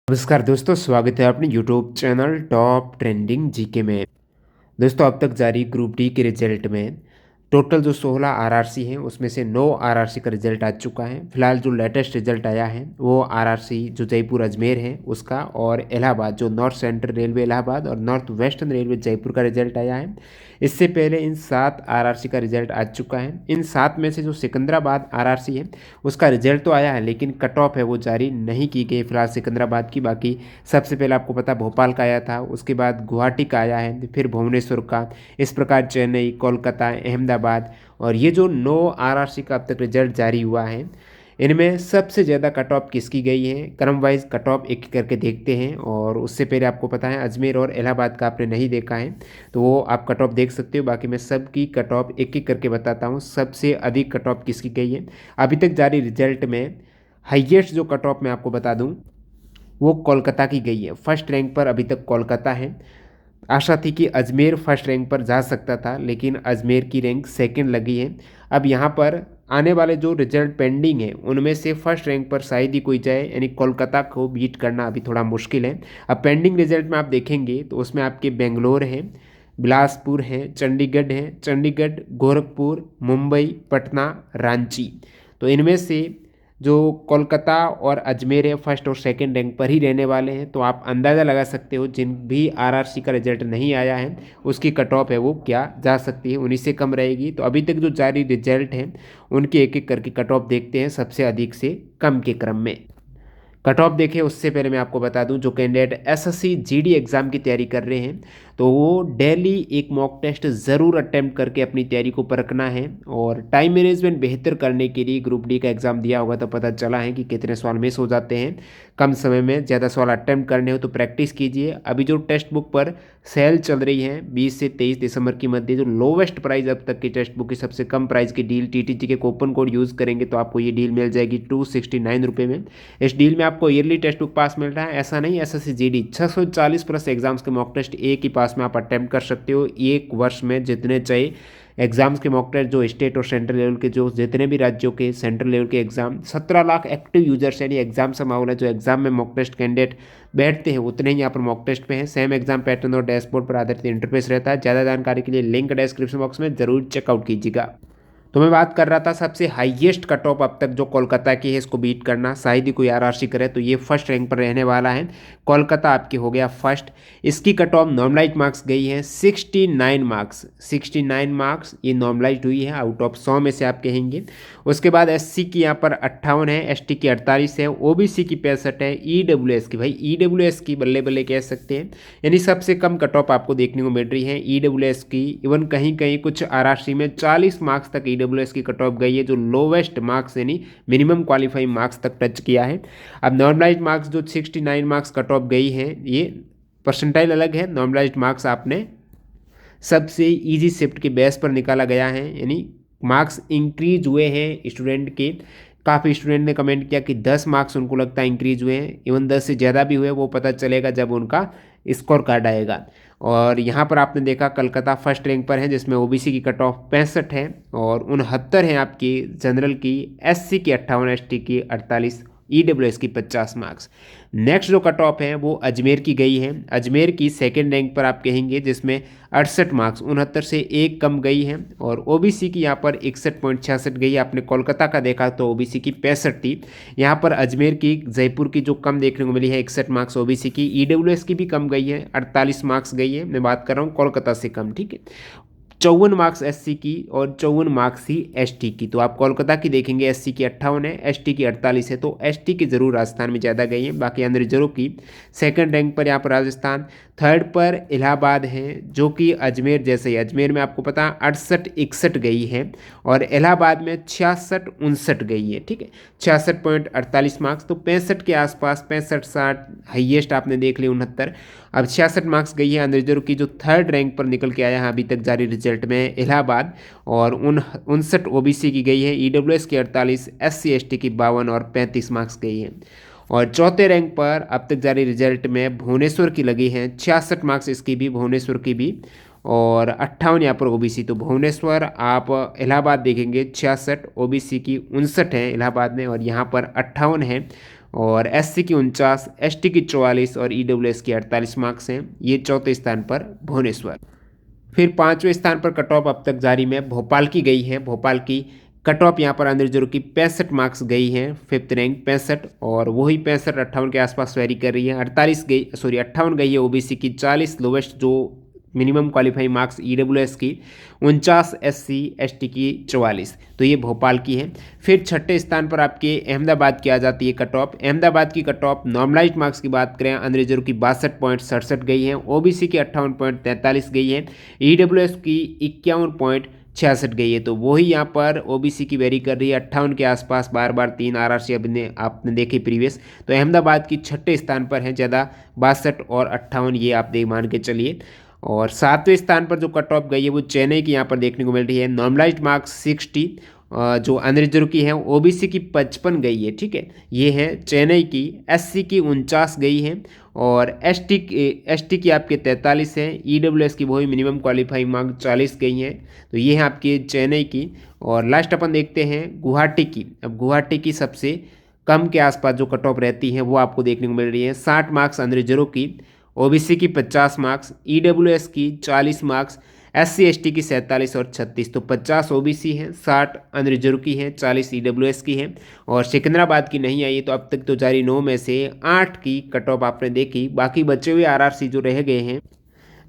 नमस्कार दोस्तों, स्वागत है अपने YouTube channel top trending GK में। दोस्तों, अब तक जारी ग्रुप डी के रिजल्ट में टोटल जो 16 आरआरसी हैं उसमें से 9 आरआरसी का रिजल्ट आ चुका है। फिलहाल जो लेटेस्ट रिजल्ट आया है वो आरआरसी जो जयपुर अजमेर है उसका, और इलाहाबाद जो नॉर्थ सेंट्रल रेलवे इलाहाबाद और नॉर्थ वेस्टर्न रेलवे जयपुर का रिजल्ट आया है। इससे पहले इन 7 आरआरसी का रिजल्ट आ चुका है। इन 7 में से जो सिकंदराबाद आरआरसी है उसका रिजल्ट तो आया है, लेकिन कट ऑफ है वो जारी नहीं की गई फिलहाल सिकंदराबाद की। बाकी सबसे पहले आपको पता भोपाल का आया था, उसके बाद गुवाहाटी का आया है, फिर भुवनेश्वर का, इस प्रकार चेन्नई, कोलकाता, अहमदाबाद। और ये जो 9 आरआरसी का अब तक रिजल्ट जारी हुआ है इनमें सबसे ज़्यादा कट ऑफ किसकी गई है, क्रम वाइज कट ऑफ एक एक करके देखते हैं। और उससे पहले आपको पता है अजमेर और इलाहाबाद का आपने नहीं देखा है तो वो आप कट ऑफ देख सकते हो। बाकी मैं सबकी कट ऑफ एक एक करके बताता हूँ सबसे अधिक कट ऑफ किसकी गई है। अभी तक जारी रिजल्ट में हाईएस्ट जो कट ऑफ मैं आपको बता दूँ वो कोलकाता की गई है। फर्स्ट रैंक पर अभी तक कोलकाता है। आशा थी कि अजमेर फर्स्ट रैंक पर जा सकता था, लेकिन अजमेर की रैंक सेकंड लगी है। अब यहाँ पर आने वाले जो रिजल्ट पेंडिंग है उनमें से फर्स्ट रैंक पर शायद ही कोई जाए, यानी कोलकाता को बीट करना अभी थोड़ा मुश्किल है। अब पेंडिंग रिजल्ट में आप देखेंगे तो उसमें आपके बेंगलोर है, बिलासपुर है, चंडीगढ़, गोरखपुर, मुंबई, पटना, रांची। तो इनमें से जो कोलकाता और अजमेर है फर्स्ट और सेकंड रैंक पर ही रहने वाले हैं। तो आप अंदाज़ा लगा सकते हो जिन भी आरआरसी का रिजल्ट नहीं आया है उसकी कट ऑफ है वो क्या जा सकती है, उन्हीं से कम रहेगी। तो अभी तक जो जारी रिजल्ट हैं उनके एक एक करके कट ऑफ देखते हैं सबसे अधिक से कम के क्रम में। कट ऑफ देखें उससे पहले मैं आपको बता दूं जो कैंडिडेट एसएससी जीडी एग्ज़ाम की तैयारी कर रहे हैं तो वो डेली एक मॉक टेस्ट ज़रूर अटेम्प्ट करके अपनी तैयारी को परखना है। और टाइम मैनेजमेंट बेहतर करने के लिए ग्रुप डी का एग्ज़ाम दिया होगा तो पता चला है कि कितने सवाल मिस हो जाते हैं। कम समय में ज़्यादा सवाल अटेम्प्ट करने हो तो प्रैक्टिस कीजिए। अभी जो टेक्स्ट बुक पर सेल चल रही है 20 से 23 दिसंबर की मध्य, जो लोवेस्ट प्राइस अब तक की टेक्स्ट बुक की सबसे कम प्राइस की डील टीटीजी के कूपन कोड यूज़ करेंगे तो आपको ये डील मिल जाएगी 269 रुपये में। इस डील में आपको ईयरली टेस्ट बुक पास मिल रहा है, ऐसा नहीं एसएससी जीडी 640 प्लस एग्जाम्स के मॉक टेस्ट एक ही पास में आप अटेम्प्ट कर सकते हो। एक वर्ष में जितने चाहिए एग्जाम्स के मॉक टेस्ट जो स्टेट और सेंट्रल लेवल के जो जितने भी राज्यों के सेंट्रल लेवल के एग्जाम 17 लाख एक्टिव यूजर्स यानी एग्जाम से माहौल है। जो एग्जाम में मॉक टेस्ट कैंडिडेट बैठते हैं उतने ही यहाँ पर मॉक टेस्ट पे हैं। सेम एग्जाम पैटर्न और डैशबोर्ड पर आधारित इंटरफेस रहता है। ज़्यादा जानकारी के लिए लिंक डिस्क्रिप्शन बॉक्स में जरूर चेकआउट कीजिएगा। तो मैं बात कर रहा था सबसे हाईएस्ट कट ऑफ अब तक जो कोलकाता की है इसको बीट करना, शायद ही कोई आरआरसी करे तो ये फर्स्ट रैंक पर रहने वाला है। कोलकाता आपकी हो गया फर्स्ट। इसकी कट ऑफ नॉर्मलाइज मार्क्स गई है 69 मार्क्स। 69 मार्क्स ये नॉर्मलाइज हुई है आउट ऑफ 100 में से आप कहेंगे। उसके बाद एससी की यहाँ पर 58 है, एसटी की 48 है, ओबीसी की 65 है, ईडब्ल्यूएस की भाई ईडब्ल्यूएस की बल्ले बल्ले कह सकते हैं, यानी सबसे कम कट ऑफ आपको देखने को मिल रही है ईडब्ल्यूएस की। इवन कहीं कहीं कुछ आरआरसी में 40 मार्क्स तक ईडब्ल्यूएस की कट ऑफ गई है, जो लोवेस्ट मार्क्स यानी मिनिमम क्वालिफाइंग मार्क्स तक टच किया है। अब नॉर्मलाइज मार्क्स जो 69 मार्क्स कट ऑफ गई है, ये परसेंटाइल अलग है, नॉर्मलाइज मार्क्स आपने सबसे इजी शिफ्ट के बेस पर निकाला गया है, यानी मार्क्स इंक्रीज हुए हैं स्टूडेंट के। काफ़ी स्टूडेंट ने कमेंट किया कि 10 मार्क्स उनको लगता है इंक्रीज हुए हैं, इवन 10 से ज़्यादा भी हुए, वो पता चलेगा जब उनका स्कोर कार्ड आएगा। और यहाँ पर आपने देखा कलकत्ता फर्स्ट रैंक पर है जिसमें ओबीसी की कट ऑफ 65 है और 69 है आपकी जनरल की, एससी की 58, एसटी की 48, ईडब्ल्यूएस की 50 मार्क्स। नेक्स्ट जो कट ऑफ है वो अजमेर की गई है। अजमेर की सेकंड रैंक पर आप कहेंगे जिसमें 68 मार्क्स 69 से एक कम गई है। और ओबीसी की यहाँ पर 61.66 गई है। आपने कोलकाता का देखा तो ओबीसी की 65 थी, यहाँ पर अजमेर की जयपुर की जो कम देखने को मिली है 61 मार्क्स ओबीसी की। ईडब्ल्यूएस की भी कम गई है 48 मार्क्स गई है, मैं बात कर रहा हूँ कोलकाता से कम, ठीक है। 54 मार्क्स एससी की और 54 मार्क्स ही एसटी की। तो आप कोलकाता की देखेंगे एससी की 58 है, एसटी की 48 है, तो एसटी की जरूर राजस्थान में ज़्यादा गई है। बाकी अन रिजर्व की सेकंड रैंक पर यहाँ पर राजस्थान, थर्ड पर इलाहाबाद है जो कि अजमेर जैसे ही, अजमेर में आपको पता 68-61 गई है और इलाहाबाद में 66-59 गई है, ठीक है। 66.48 मार्क्स, तो 65 के आसपास 65-60 हाइएस्ट आपने देख ली 69। अब 66 मार्क्स गई है अनरिजर्व की, जो थर्ड रैंक पर निकल के आया है अभी तक जारी रिजल्ट में इलाहाबाद। और 59 ओबीसी की गई है, ईडब्ल्यूएस की 48, एससी एसटी की 52 और 35 मार्क्स गई है। और चौथे रैंक पर अब तक जारी रिजल्ट में भुवनेश्वर की लगी है 66 मार्क्स इसकी भी, भुवनेश्वर की भी, और 58 यहाँ पर ओबीसी। तो भुवनेश्वर आप इलाहाबाद देखेंगे 66, ओबीसी की 59 है इलाहाबाद में और यहाँ पर 58 है और SC की 49, ST की 44 और EWS की 48 मार्क्स हैं। ये चौथे स्थान पर भुवनेश्वर। फिर 5वें स्थान पर कट ऑफ अब तक जारी में भोपाल की गई है। भोपाल की कट ऑफ यहाँ पर अंडर 0 की 65 मार्क्स गई हैं, 5th रैंक 65, और वही 65-58 के आसपास वेरी कर रही है। 58 गई है OBC की, 40 लोवेस्ट जो मिनिमम क्वालिफाइंग मार्क्स EWS की, 49 SC ST की 44। तो ये भोपाल की है। फिर छठे स्थान पर आपके अहमदाबाद की आ जाती है कट ऑफ। अहमदाबाद की कट ऑफ नॉर्मलाइज्ड मार्क्स की बात करें, अंडर 0 की 62.67 गई है, OBC की 58.43 गई है, EWS की 51.66 गई है। तो वही यहाँ पर OBC की वेरी कर रही है 58 के आसपास, बार बार 3 RRC आपने देखे प्रीवियस। तो अहमदाबाद की छठे स्थान पर है, ज़्यादा 62 और 58 ये आप देख मान के चलिए। और 7वें स्थान पर जो कट ऑफ गई है वो चेन्नई की यहाँ पर देखने को मिल रही है। नॉर्मलाइज्ड मार्क्स 60 जो अंडर 0 की है, OBC की 55 गई है, ठीक है। ये है चेन्नई की। SC की 49 गई है और ST की आपके 43 है। EWS की वही मिनिमम क्वालिफाइंग मार्क 40 गई हैं। तो ये है आपकी चेन्नई की। और लास्ट अपन देखते हैं गुवाहाटी की। अब गुवाहाटी की सबसे कम के आसपास जो कट ऑफ रहती है वो आपको देखने को मिल रही है। 60 मार्क्स अंडर 0 की, OBC की 50 मार्क्स, EWS की 40 मार्क्स, SC ST की 47 और 36। तो 50 OBC है, 60 अंडर 0 की है, 40 EWS की है। और सिकंदराबाद की नहीं आई है। तो अब तक तो जारी 9 में से 8 की कट ऑफ आपने देखी। बाकी बचे हुए RRC जो रह गए हैं,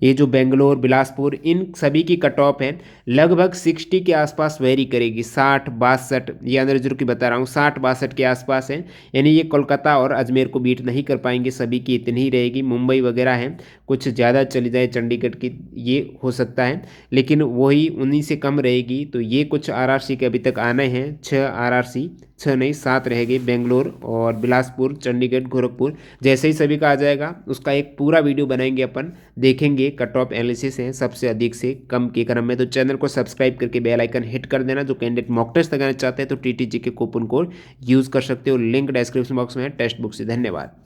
ये जो बेंगलोर, बिलासपुर, इन सभी की कट ऑफ है लगभग 60 के आसपास वेरी करेगी। 60, 62, ये अंडर 0 की बता रहा हूँ, 60, 62 के आसपास है। यानी ये कोलकाता और अजमेर को बीट नहीं कर पाएंगे, सभी की इतनी ही रहेगी। मुंबई वगैरह है, कुछ ज़्यादा चली जाए चंडीगढ़ की, ये हो सकता है, लेकिन वही उन्हीं से कम रहेगी। तो ये कुछ RRC के अभी तक आने हैं, 6 RRC, 6 नहीं 7 रह गए, बेंगलोर और बिलासपुर, चंडीगढ़, गोरखपुर। जैसे ही सभी का आ जाएगा उसका एक पूरा वीडियो बनाएंगे, अपन देखेंगे कट ऑफ एनालिसिस है सबसे अधिक से कम के क्रम में। तो चैनल को सब्सक्राइब करके बेल आइकन हिट कर देना। जो कैंडिडेट मॉक टेस्ट लगाना चाहते हैं तो TTG के कूपन कोड यूज़ कर सकते हो, लिंक डिस्क्रिप्शन बॉक्स में है टेक्स्ट बुक से। धन्यवाद।